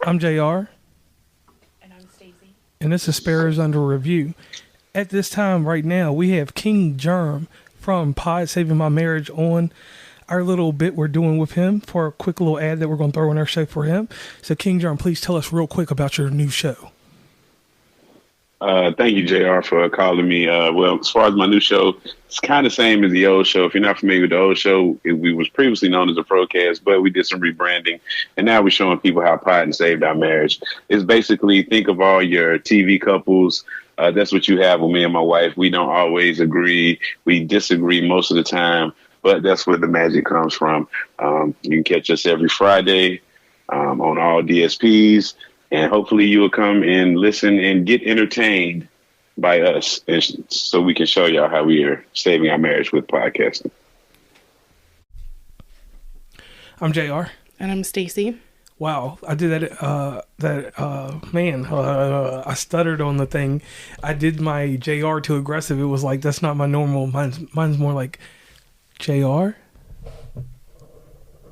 I'm JR. And I'm Stacey. And this is Sparrow's Under Review. At this time, right now, we have King Germ from Pod Saving My Marriage on our little bit we're doing with him for a quick little ad that we're going to throw in our show for him. So, King Germ, please tell us real quick about your new show. Thank you, JR, for calling me. Well, as far as my new show, it's kind of the same as the old show. If you're not familiar with the old show, we was previously known as the Procast, but we did some rebranding, and now we're showing people how Pod saved our marriage. It's basically, think of all your TV couples. That's what you have with me and my wife. We don't always agree. We disagree most of the time, but that's where the magic comes from. You can catch us every Friday on all DSPs. And hopefully you will come and listen and get entertained by us, and so we can show y'all how we are saving our marriage with podcasting. I'm JR. And I'm Stacey. Wow, I did that. I stuttered on the thing. I did my JR too aggressive. It was like, that's not my normal. Mine's more like JR.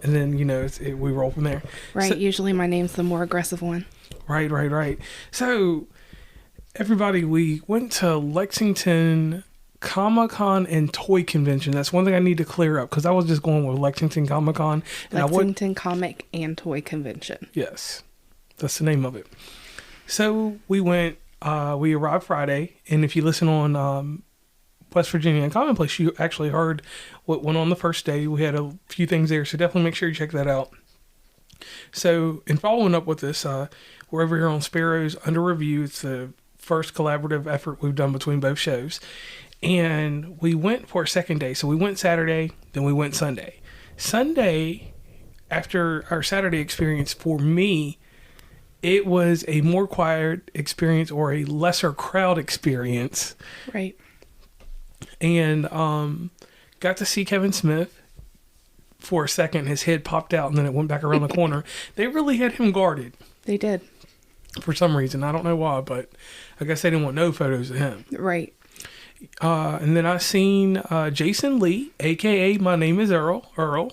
And then, we roll from there. Right. So, usually my name's the more aggressive one. Right. So, everybody, we went to Lexington Comic-Con and Toy Convention. That's one thing I need to clear up, because I was just going with Lexington Comic-Con. Lexington Comic and Toy Convention. Yes, that's the name of it. So, we went, we arrived Friday, and if you listen on West Virginia and Commonplace, you actually heard what went on the first day. We had a few things there, so definitely make sure you check that out. So, in following up with this, we're over here on Sparrow's Under Review. It's the first collaborative effort we've done between both shows. And we went for a second day. So we went Saturday, then we went Sunday. Sunday, after our Saturday experience, for me, it was a more quiet experience, or a lesser crowd experience. Right. And got to see Kevin Smith. For a second, his head popped out, and then it went back around the corner. They really had him guarded. They did. For some reason. I don't know why, but I guess they didn't want no photos of him. Right. And then I seen Jason Lee, a.k.a. My Name is Earl.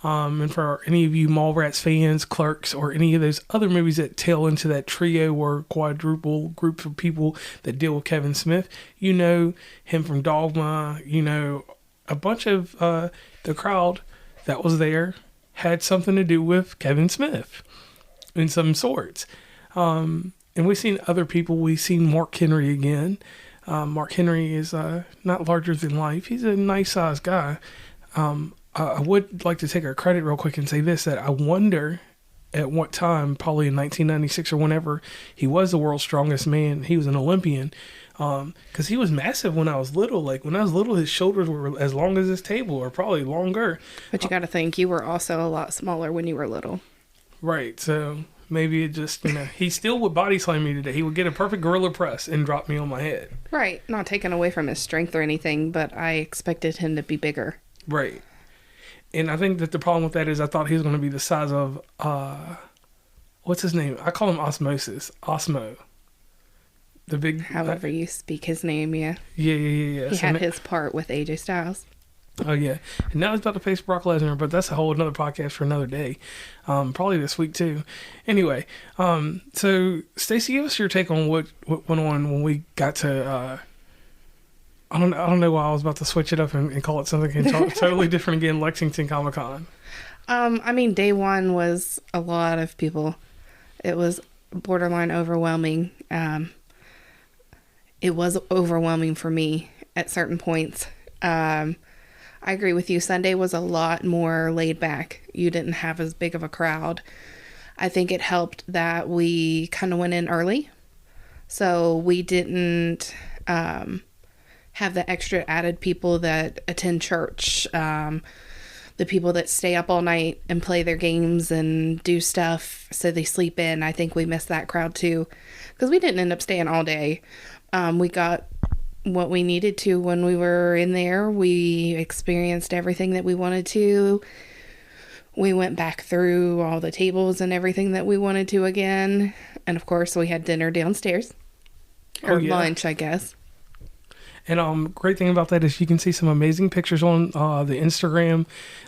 And for any of you Mallrats fans, Clerks, or any of those other movies that tail into that trio or quadruple group of people that deal with Kevin Smith, you know him from Dogma. You know, a bunch of the crowd that was there had something to do with Kevin Smith in some sorts. And we've seen other people. We've seen Mark Henry again. Mark Henry is not larger than life. He's a nice sized guy. I would like to take our credit real quick and say this, that I wonder at what time, probably in 1996 or whenever, he was the world's strongest man. He was an Olympian. Because he was massive when I was little. Like, when I was little, his shoulders were as long as this table, or probably longer. But you got to think, you were also a lot smaller when you were little. Right. So maybe it just, he still would body slam me today. He would get a perfect gorilla press and drop me on my head. Right. Not taken away from his strength or anything, but I expected him to be bigger. Right. And I think that the problem with that is I thought he was going to be the size of, what's his name? I call him Osmosis. Osmo. The big... However you speak his name, yeah. Yeah. He had his part with AJ Styles. Oh, yeah. And now he's about to face Brock Lesnar, but that's a whole another podcast for another day. Probably this week, too. Anyway, so, Stacey, give us your take on what went on when we got to... I don't know why I was about to switch it up and call it something totally different again, Lexington Comic-Con. I mean, day one was a lot of people. It was borderline overwhelming. It was overwhelming for me at certain points. I agree with you. Sunday was a lot more laid back. You didn't have as big of a crowd. I think it helped that we kind of went in early. So we didn't have the extra added people that attend church, the people that stay up all night and play their games and do stuff so they sleep in. I think we missed that crowd too, because we didn't end up staying all day. We got what we needed to when we were in there. We experienced everything that we wanted to. We went back through all the tables and everything that we wanted to again. And of course, we had dinner downstairs. Or lunch, I guess. And great thing about that is you can see some amazing pictures on the Instagram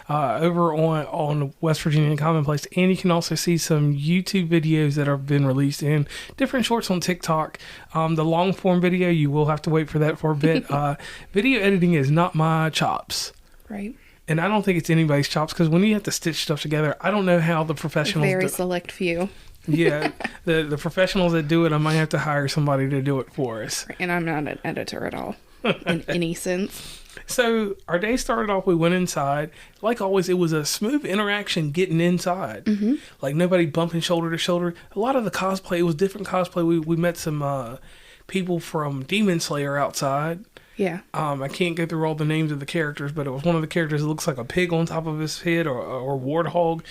over on West Virginia Commonplace, and you can also see some YouTube videos that have been released and different shorts on TikTok. The long form video, you will have to wait for that for a bit. Video editing is not my chops. Right. And I don't think it's anybody's chops, because when you have to stitch stuff together, I don't know how the professionals Very select few. Yeah, the professionals that do it, I might have to hire somebody to do it for us. And I'm not an editor at all, in any sense. So our day started off, we went inside. Like always, it was a smooth interaction getting inside. Mm-hmm. Like nobody bumping shoulder to shoulder. A lot of the cosplay, it was different cosplay. We met some people from Demon Slayer outside. Yeah. I can't go through all the names of the characters, but it was one of the characters that looks like a pig on top of his head, or warthog.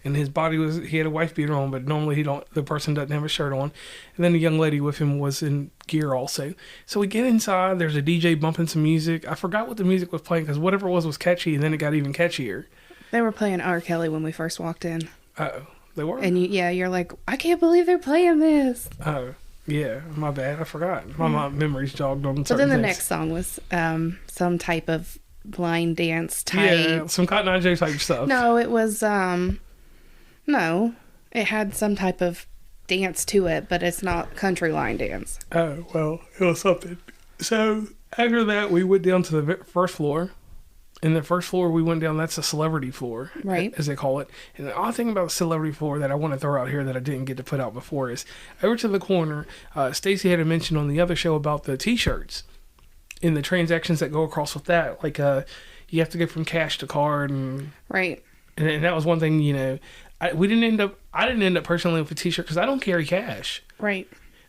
And his body he had a wife beater on, but normally the person doesn't have a shirt on. And then the young lady with him was in gear also. So we get inside, there's a DJ bumping some music. I forgot what the music was playing, because whatever it was catchy, and then it got even catchier. They were playing R. Kelly when we first walked in. Uh-oh, they were? And you're like, I can't believe they're playing this. Oh, yeah, my bad, I forgot. My memories jogged on certain But then the things. next song was some type of line dance type. Yeah, some Cotton Eye Joe type stuff. No, it was... No, it had some type of dance to it, but it's not country line dance. Oh, well, it was something. So, after that, we went down to the first floor. And the first floor we went down, that's the celebrity floor, right, as they call it. And the odd thing about the celebrity floor that I want to throw out here that I didn't get to put out before is, over to the corner, Stacey had a mention on the other show about the T-shirts and the transactions that go across with that. Like, you have to go from cash to card. And, right. And that was one thing, I didn't end up personally with a T-shirt because I don't carry cash. Right.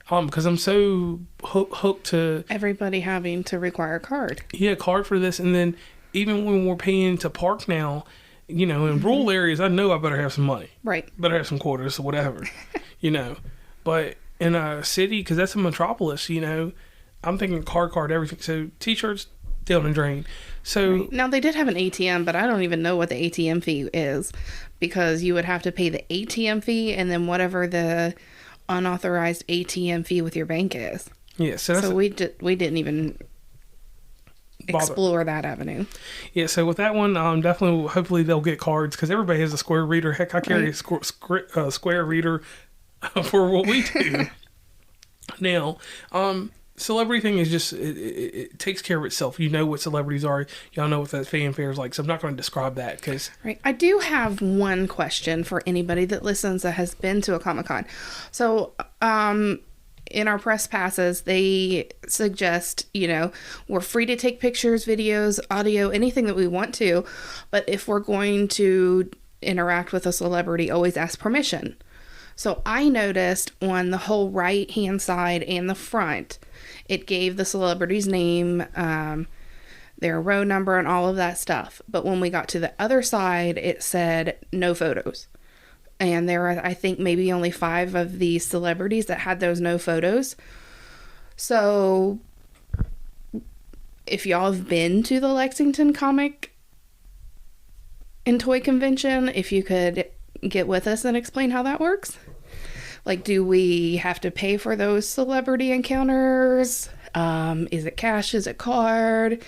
Because I'm so hooked to everybody having to require a card. Yeah, card for this, and then even when we're paying to park now, in rural areas, I know I better have some money. Right. Better have some quarters or whatever, But in a city, because that's a metropolis, I'm thinking card, everything. So T-shirts down the drain. So right. Now they did have an ATM, but I don't even know what the ATM fee is, because you would have to pay the ATM fee and then whatever the unauthorized ATM fee with your bank is. Yeah, so we didn't even explore that avenue. Yeah, so with that one, definitely, hopefully they'll get cards, because everybody has a Square reader. Heck, I carry a Square reader for what we do. Now, celebrity thing is just, it takes care of itself. You know what celebrities are. Y'all know what that fanfare is like, so I'm not going to describe that, because... Right. I do have one question for anybody that listens that has been to a Comic-Con. So, in our press passes, they suggest, we're free to take pictures, videos, audio, anything that we want to, but if we're going to interact with a celebrity, always ask permission. So I noticed on the whole right-hand side and the front, it gave the celebrity's name, their row number, and all of that stuff. But when we got to the other side, it said no photos. And there are, I think, maybe only 5 of these celebrities that had those no photos. So if y'all have been to the Lexington Comic and Toy Convention, if you could get with us and explain how that works. Like, do we have to pay for those celebrity encounters? Is it cash? Is it card?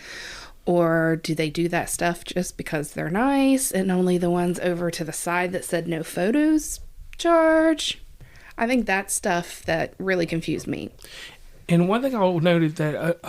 Or do they do that stuff just because they're nice and only the ones over to the side that said no photos charge? I think that's stuff that really confused me. And one thing I noted that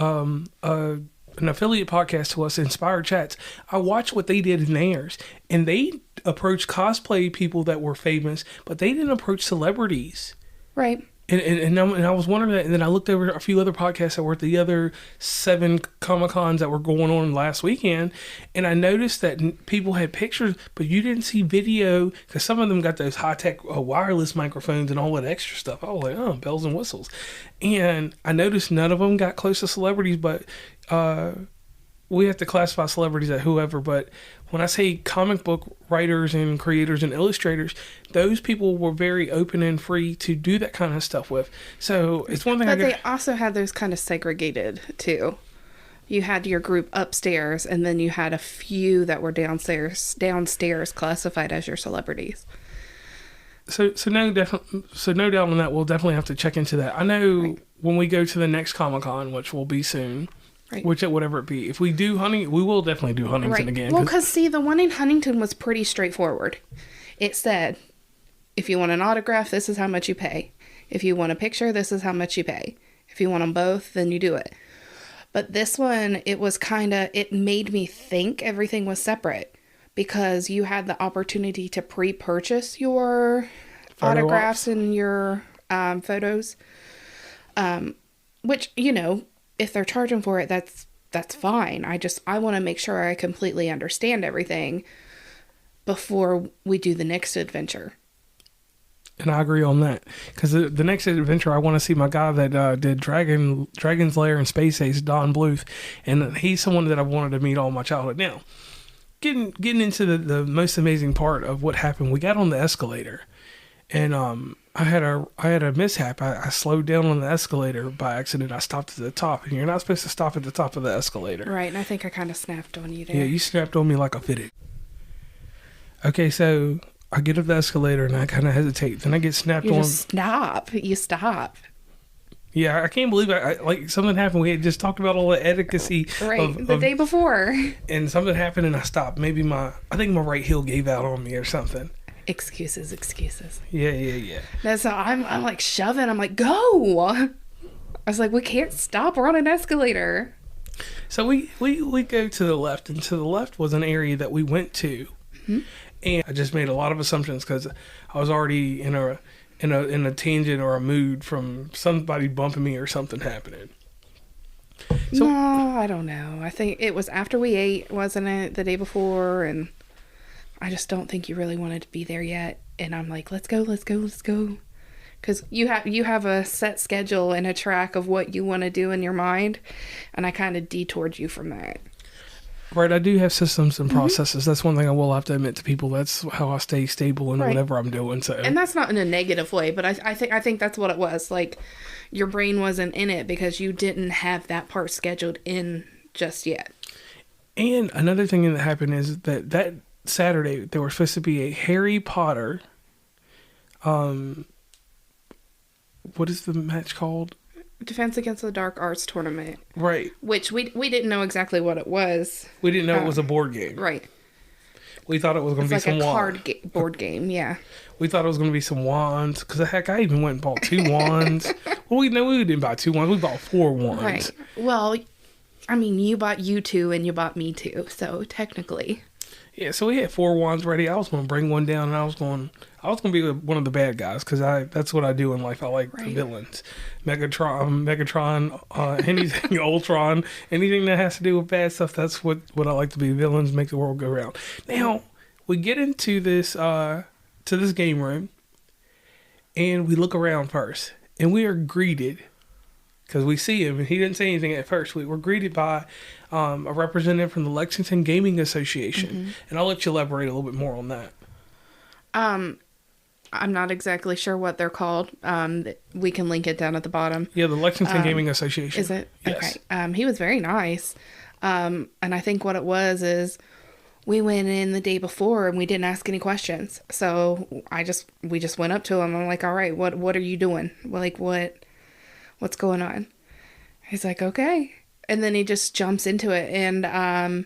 an affiliate podcast to us, Inspired Chats, I watched what they did in theirs, and they approached cosplay people that were famous, but they didn't approach celebrities. Right. And I was wondering that, and then I looked over a few other podcasts that were at the other 7 Comic-Cons that were going on last weekend, and I noticed that people had pictures, but you didn't see video, because some of them got those high-tech wireless microphones and all that extra stuff. I was like, oh, bells and whistles. And I noticed none of them got close to celebrities, but we have to classify celebrities as whoever, but when I say comic book writers and creators and illustrators, those people were very open and free to do that kind of stuff with. So it's one thing. But they also had those kind of segregated too. You had your group upstairs, and then you had a few that were downstairs classified as your celebrities. So no doubt on that. We'll definitely have to check into that. I know when we go to the next Comic-Con, which will be soon, Right. whatever it be. If we do Huntington, we will definitely do Huntington again. Well, because see, the one in Huntington was pretty straightforward. It said, if you want an autograph, this is how much you pay. If you want a picture, this is how much you pay. If you want them both, then you do it. But this one, it was it made me think everything was separate, because you had the opportunity to pre-purchase your autographs and your photos. Which, if they're charging for it, that's fine. I want to make sure I completely understand everything before we do the next adventure. And I agree on that, because the next adventure, I want to see my guy that did Dragon's Lair and Space Ace, Don Bluth, and he's someone that I wanted to meet all my childhood. Now, getting into the most amazing part of what happened, we got on the escalator, and I had a mishap. I slowed down on the escalator by accident. I stopped at the top, and you're not supposed to stop at the top of the escalator. Right, and I think I kind of snapped on you there. Yeah, you snapped on me like a fitted. Okay, so I get up the escalator and I kind of hesitate. Then I get snapped on. You stop. Yeah, I can't believe like something happened. We had just talked about all the etiquette right, the day before. And something happened and I stopped. Maybe I think my right heel gave out on me or something. Excuses. Yeah. That's how I'm like shoving. I'm like, go. I was like, we can't stop. We're on an escalator. So we go to the left, and to the left was an area that we went to. Mm-hmm. And I just made a lot of assumptions because I was already in a tangent or a mood from somebody bumping me or something happening. So, no, I don't know. I think it was after we ate, wasn't it, the day before? And I just don't think you really wanted to be there yet. And I'm like, let's go. Because you have a set schedule and a track of what you want to do in your mind. And I kind of detoured you from that. Right, I do have systems and processes. Mm-hmm. That's one thing I will have to admit to people. That's how I stay stable in whatever I'm doing. So, and that's not in a negative way, but I think that's what it was. Like, your brain wasn't in it because you didn't have that part scheduled in just yet. And another thing that happened is that Saturday there was supposed to be a Harry Potter. What is the match called? Defense Against the Dark Arts tournament. Right. Which we didn't know exactly what it was. We didn't know it was a board game. Right. We thought it was going to be some wands. It's like a card board game, yeah. We thought it was going to be some wands. Because, heck, I even went and bought 2 wands. Well, we didn't buy 2 wands. We bought 4 wands. Right. Well, I mean, you bought you 2 and you bought me 2. So, technically. Yeah, so we had 4 wands ready. I was going to bring one down, and I was going to be one of the bad guys, because that's what I do in life. I like the villains. Megatron, anything Ultron, anything that has to do with bad stuff. That's what I like to be. Villains make the world go round. Now we get into this game room, and we look around first, and we are greeted, because we see him, and he didn't say anything at first. We were greeted by a representative from the Lexington Gaming Association, mm-hmm. and I'll let you elaborate a little bit more on that. I'm not exactly sure what they're called. We can link it down at the bottom. Yeah, the Lexington Gaming Association. Is it? Yes. Okay. He was very nice. And I think what it was is we went in the day before and we didn't ask any questions. So we just went up to him. I'm like, all right, what are you doing? Like, what's going on? He's like, okay. And then he just jumps into it, and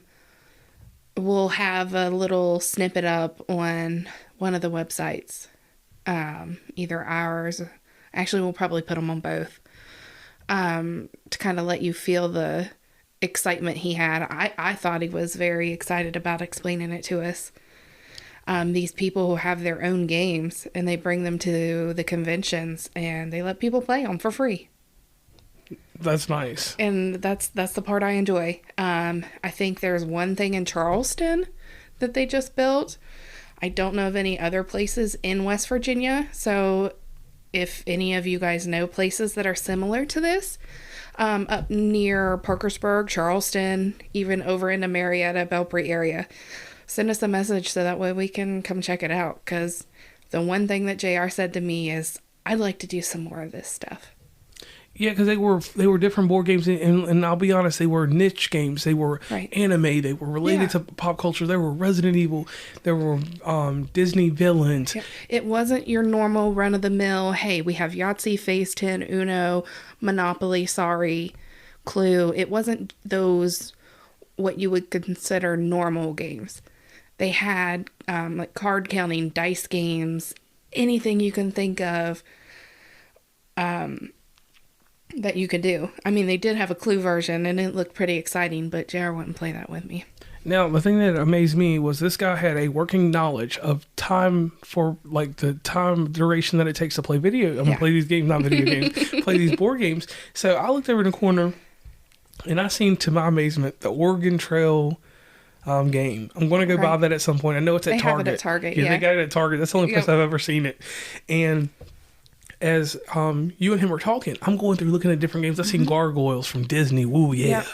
we'll have a little snippet up on one of the websites, either ours. Actually, we'll probably put them on both, to kind of let you feel the excitement he had. I thought he was very excited about explaining it to us. These people who have their own games, and they bring them to the conventions, and they let people play them for free. That's nice. And that's the part I enjoy. I think there's one thing in Charleston that they just built. I don't know of any other places in West Virginia. So if any of you guys know places that are similar to this, up near Parkersburg, Charleston, even over in the Marietta, Belpre area, send us a message so that way we can come check it out. Because the one thing that JR said to me is, I'd like to do some more of this stuff. Yeah, because they were different board games, and I'll be honest, they were niche games. They were anime. They were related to pop culture. They were Resident Evil. There were Disney villains. Yeah. It wasn't your normal run of the mill. Hey, we have Yahtzee, Phase 10, Uno, Monopoly. Sorry, Clue. It wasn't those what you would consider normal games. They had like card counting, dice games, anything you can think of that you could do. I mean, they did have a Clue version, and it looked pretty exciting, but JR wouldn't play that with me. Now, the thing that amazed me was this guy had a working knowledge of time for, like, the time duration that it takes to play play these games, not video games, play these board games. So I looked over in the corner, and I seen, to my amazement, the Oregon Trail game. I'm going to go buy that at some point. I know it's at Target. They have it at Target, Yeah, they got it at Target. That's the only place I've ever seen it. And as you and him were talking, I'm going through looking at different games. I've seen Gargoyles from Disney. Woo, yeah.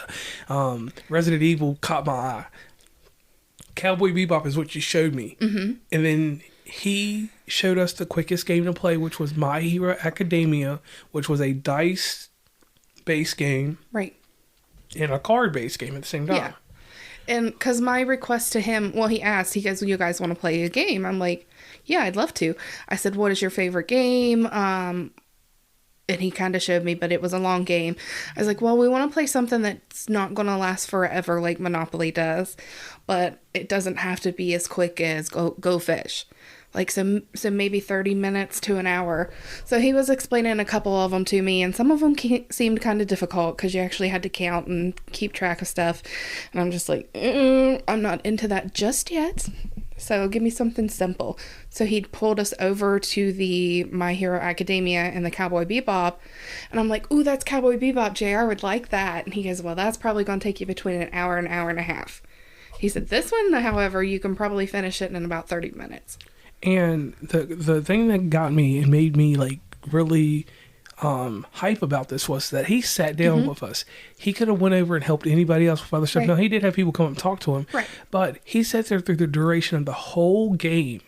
Resident Evil caught my eye. Cowboy Bebop is what you showed me. Mm-hmm. And then he showed us the quickest game to play, which was My Hero Academia, which was a dice-based game. Right. And a card-based game at the same time. Yeah. And because my request to him, well, he asked, you guys want to play a game? I'm like, yeah, I'd love to. I said, what is your favorite game? And he kind of showed me, but it was a long game. I was like, well, we want to play something that's not going to last forever like Monopoly does, but it doesn't have to be as quick as Go Fish. Like, so maybe 30 minutes to an hour. So he was explaining a couple of them to me, and some of them seemed kind of difficult because you actually had to count and keep track of stuff. And I'm just like, I'm not into that just yet. So give me something simple. So he pulled us over to the My Hero Academia and the Cowboy Bebop. And I'm like, ooh, that's Cowboy Bebop. JR would like that. And he goes, well, that's probably going to take you between an hour and a half. He said, this one, however, you can probably finish it in about 30 minutes. And the thing that got me and made me, like, really hype about this was that he sat down with us. He could have went over and helped anybody else with other stuff. Right. Now, he did have people come up and talk to him. Right. But he sat there through the duration of the whole game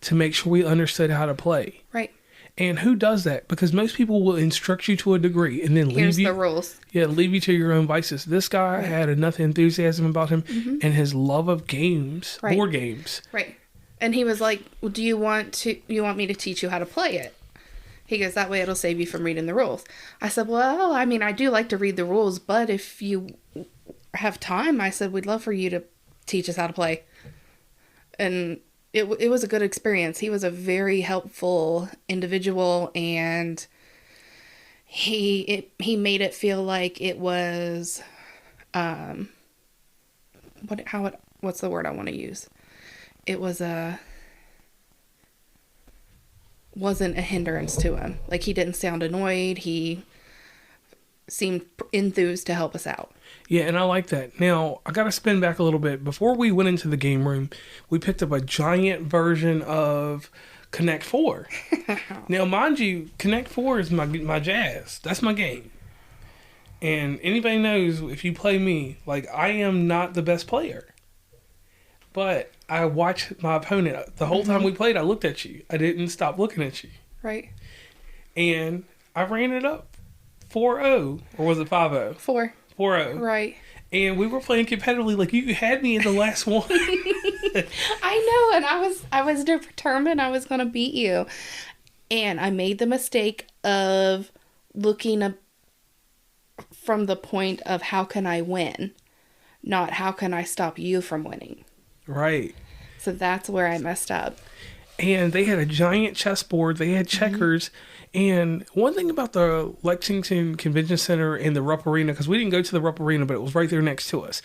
to make sure we understood how to play. Right. And who does that? Because most people will instruct you to a degree and then Here's leave you. the rules. Yeah, leave you to your own vices. This guy had enough enthusiasm about him and his love of games, board games. Right. And he was like, well, do you want me to teach you how to play it? He goes, that way it'll save you from reading the rules. I said, well, I mean, I do like to read the rules, but if you have time, I said, we'd love for you to teach us how to play. And it was a good experience. He was a very helpful individual, and he made it feel like it was, what's the word I want to use? It wasn't a hindrance to him. Like, he didn't sound annoyed. He seemed enthused to help us out. Yeah, and I like that. Now, I got to spin back a little bit. Before we went into the game room, we picked up a giant version of Connect 4. Now, mind you, Connect 4 is my jazz. That's my game. And anybody knows, if you play me, like, I am not the best player. But I watched my opponent. The whole time we played, I looked at you. I didn't stop looking at you. Right. And I ran it up 4-0. Or was it 5-0? 4-0. Right. And we were playing competitively. Like, you had me in the last one. I know. And I was determined I was going to beat you. And I made the mistake of looking up from the point of how can I win, not how can I stop you from winning. Right. So that's where I messed up. And they had a giant chessboard. They had checkers. And one thing about the Lexington Convention Center and the Rupp Arena, because we didn't go to the Rupp Arena, but it was right there next to us.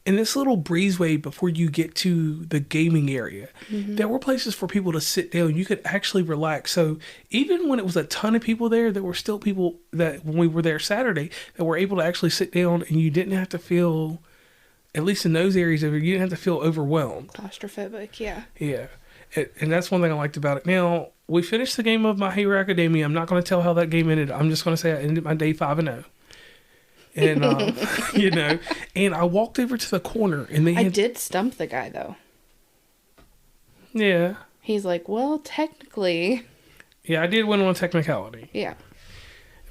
In this little breezeway before you get to the gaming area, there were places for people to sit down. You could actually relax. So even when it was a ton of people there were still people that, when we were there Saturday, that were able to actually sit down, and you didn't have to feel, at least in those areas, you didn't have to feel overwhelmed. Claustrophobic, yeah. Yeah. And that's one thing I liked about it. Now, we finished the game of My Hero Academia. I'm not going to tell how that game ended. I'm just going to say I ended my day 5-0. And, you know, and I walked over to the corner, and they had... I did stump the guy, though. Yeah. He's like, well, technically... Yeah, I did win on technicality. Yeah.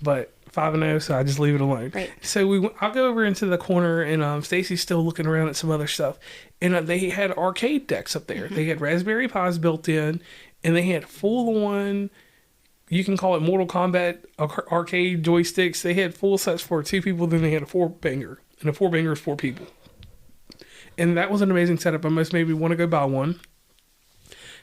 But 5-0, so I just leave it alone. Right. So I'll go over into the corner, and Stacey's still looking around at some other stuff. And they had arcade decks up there. They had Raspberry Pis built in, and they had full-on you can call it Mortal Kombat arcade joysticks. They had full sets for 2 people, then they had a 4-banger. And a 4-banger is 4 people. And that was an amazing setup. I most maybe want to go buy one.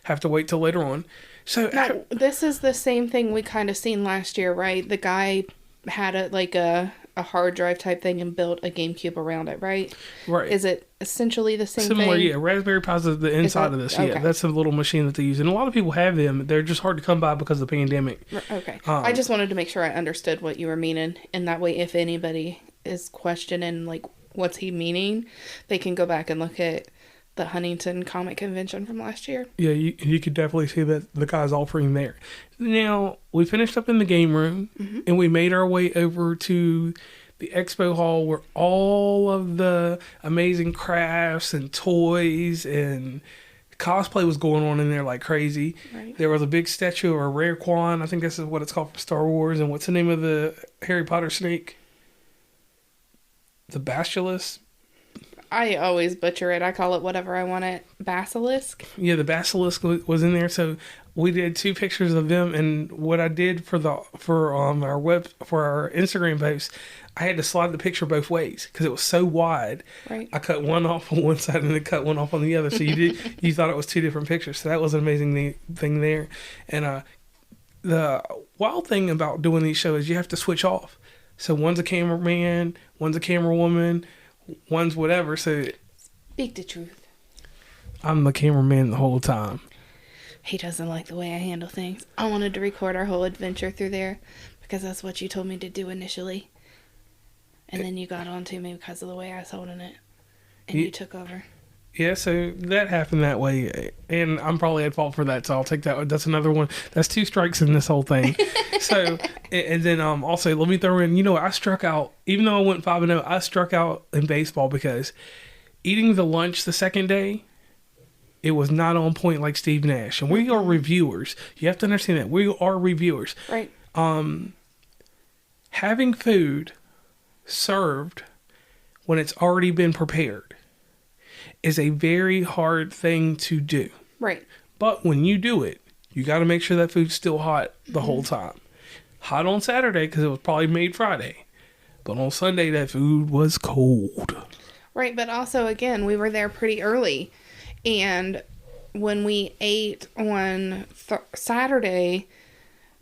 Have to wait till later on. So now, this is the same thing we kind of seen last year, right? The guy had a hard drive type thing and built a GameCube around it, right? Right. Is it essentially the same Similar, thing? yeah. Raspberry Pi's is the inside of this. Okay. Yeah, that's a little machine that they use. And a lot of people have them. They're just hard to come by because of the pandemic. Okay. I just wanted to make sure I understood what you were meaning. And that way, if anybody is questioning, like, what's he meaning, they can go back and look at the Huntington Comic Convention from last year. Yeah, you could definitely see that the guy's offering there. Now, we finished up in the game room, and we made our way over to the expo hall where all of the amazing crafts and toys and cosplay was going on in there like crazy. Right. There was a big statue of a rare Quan. I think this is what it's called for Star Wars. And what's the name of the Harry Potter snake? The Basilisk? I always butcher it. I call it whatever I want it. Basilisk? Yeah, the Basilisk was in there. So we did 2 pictures of them. And what I did for our Instagram post, I had to slide the picture both ways because it was so wide. Right. I cut one off on one side and then cut one off on the other. So you thought it was 2 different pictures. So that was an amazing thing there. And the wild thing about doing these shows is you have to switch off. So one's a cameraman, one's a camera woman, one's whatever. So speak the truth. I'm the cameraman the whole time. He doesn't like the way I handle things. I wanted to record our whole adventure through there because that's what you told me to do initially. And then you got on to me because of the way I was holding it. And you took over. Yeah, so that happened that way. And I'm probably at fault for that, so I'll take that. That's another one. That's 2 strikes in this whole thing. So, and then also, let me throw in, I struck out, even though I went 5-0, I struck out in baseball because eating the lunch the second day, it was not on point like Steve Nash. And we are reviewers. You have to understand that. We are reviewers. Right. Having food served when it's already been prepared is a very hard thing to do. Right. But when you do it, you got to make sure that food's still hot the whole time. Hot on Saturday because it was probably made Friday. But on Sunday, that food was cold. Right, but also, again, we were there pretty early. And when we ate on Saturday,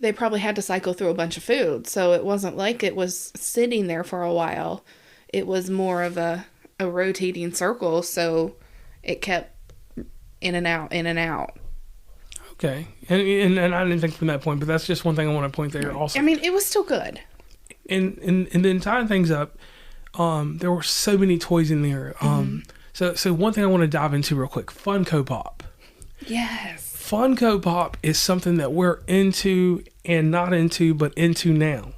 they probably had to cycle through a bunch of food. So it wasn't like it was sitting there for a while. It was more of a rotating circle. So it kept in and out, in and out. Okay. And I didn't think from that point, but that's just one thing I want to point there also. I mean, it was still good. And then tying things up, there were so many toys in there. So one thing I want to dive into real quick, Funko Pop. Yes. Funko Pop is something that we're into and not into, but into now.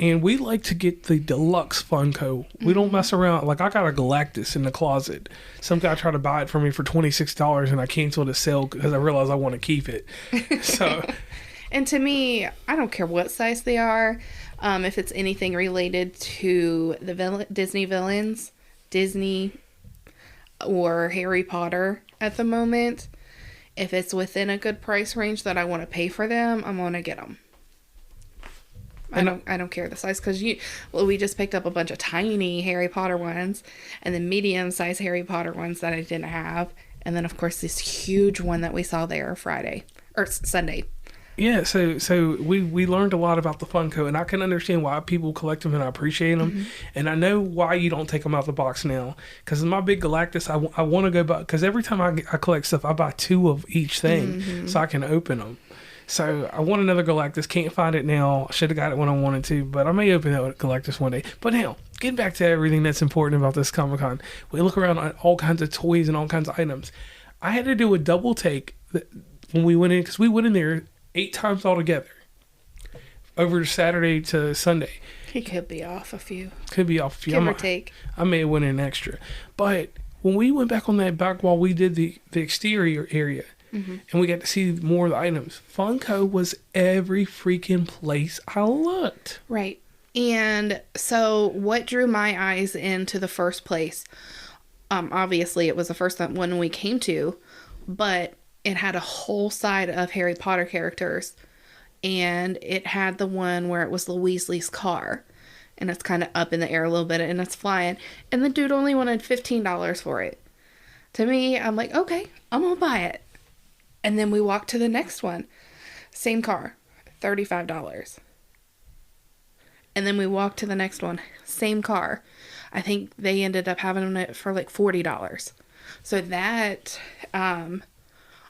And we like to get the deluxe Funko. We don't mess around. Like, I got a Galactus in the closet. Some guy tried to buy it for me for $26, and I canceled the sale because I realized I want to keep it. So, and to me, I don't care what size they are. If it's anything related to the Disney villains, Disney or Harry Potter at the moment, if it's within a good price range that I want to pay for them, I'm going to get them. I don't care the size because we just picked up a bunch of tiny Harry Potter ones and then medium-sized Harry Potter ones that I didn't have, and then of course this huge one that we saw there Sunday. Yeah, so we learned a lot about the Funko, and I can understand why people collect them, and I appreciate them, and I know why you don't take them out the box now. Because my big Galactus, I want to go buy, because every time I collect stuff, I buy 2 of each thing so I can open them. So I want another Galactus. Can't find it now. I should have got it when I wanted to, but I may open that Galactus one day. But now, getting back to everything that's important about this Comic-Con, we look around at all kinds of toys and all kinds of items. I had to do a double take when we went in, because we went in there 8 times altogether, over Saturday to Sunday. He could be off a few. Give or take. I may have went in extra. But when we went back on that back wall, we did the exterior area. And we got to see more of the items. Funko was every freaking place I looked. Right. And so what drew my eyes into the first place? Obviously, it was the first one we came to, but it had a whole side of Harry Potter characters. and it had the one where it was Weasley's car, and it's kind of up in the air a little bit, and it's flying, and the dude only wanted $15 for it. To me, I'm like, okay, I'm gonna buy it. And then we walked to the next one, same car, $35. And then we walked to the next one, same car. I think they ended up having it for like $40. So that, I'm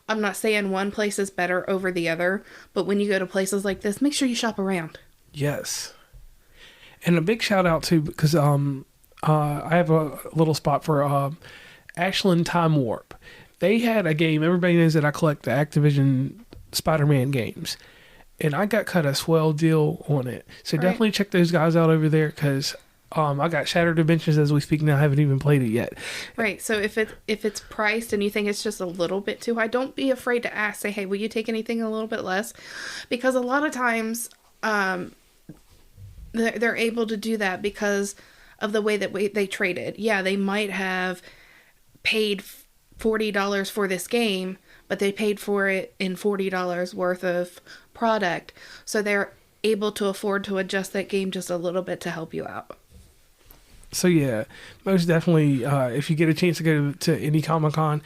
not saying one place is better over the other, but when you go to places like this, make sure you shop around. Yes. And a big shout out to, because I have a little spot for Ashland Time Warp. They had a game. Everybody knows that I collect the Activision Spider-Man games. And I got cut a swell deal on it. So definitely check those guys out over there, because I got Shattered Dimensions as we speak now. I haven't even played it yet. Right. So if it's priced and you think it's just a little bit too high, don't be afraid to ask. Say, hey, will you take anything a little bit less? Because a lot of times they're able to do that because of the way that they traded. Yeah, they might have paid $40 for this game, but they paid for it in $40 worth of product. So they're able to afford to adjust that game just a little bit to help you out. So yeah, most definitely, if you get a chance to go to any Comic-Con,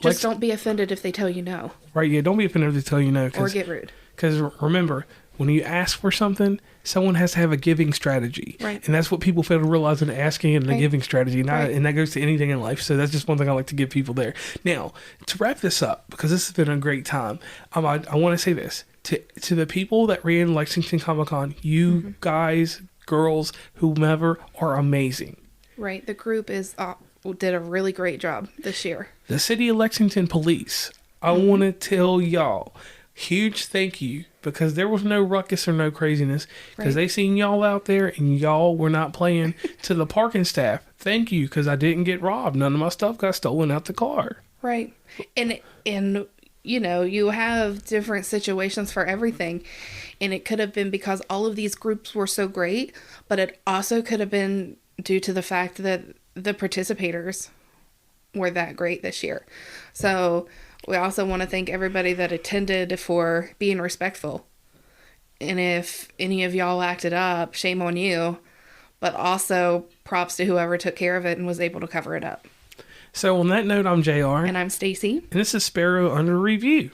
just don't be offended if they tell you no. Right, yeah, don't be offended if they tell you no. Or get rude. Because remember, when you ask for something, someone has to have a giving strategy. Right. And that's what people fail to realize in asking and the giving strategy. And that goes to anything in life. So that's just one thing I like to give people there. Now, to wrap this up, because this has been a great time, I want to say this. To the people that ran Lexington Comic-Con, you guys, girls, whomever, are amazing. Right. The group did a really great job this year. The City of Lexington Police, I want to tell y'all, huge thank you, because there was no ruckus or no craziness, because they seen y'all out there and y'all were not playing. To the parking staff, thank you, because I didn't get robbed. None of my stuff got stolen out the car. Right. And you know, you have different situations for everything, and it could have been because all of these groups were so great, but it also could have been due to the fact that the participators were that great this year. So we also want to thank everybody that attended for being respectful. And if any of y'all acted up, shame on you. But also props to whoever took care of it and was able to cover it up. So on that note, I'm JR. And I'm Stacey. And this is Sparrow Under Review.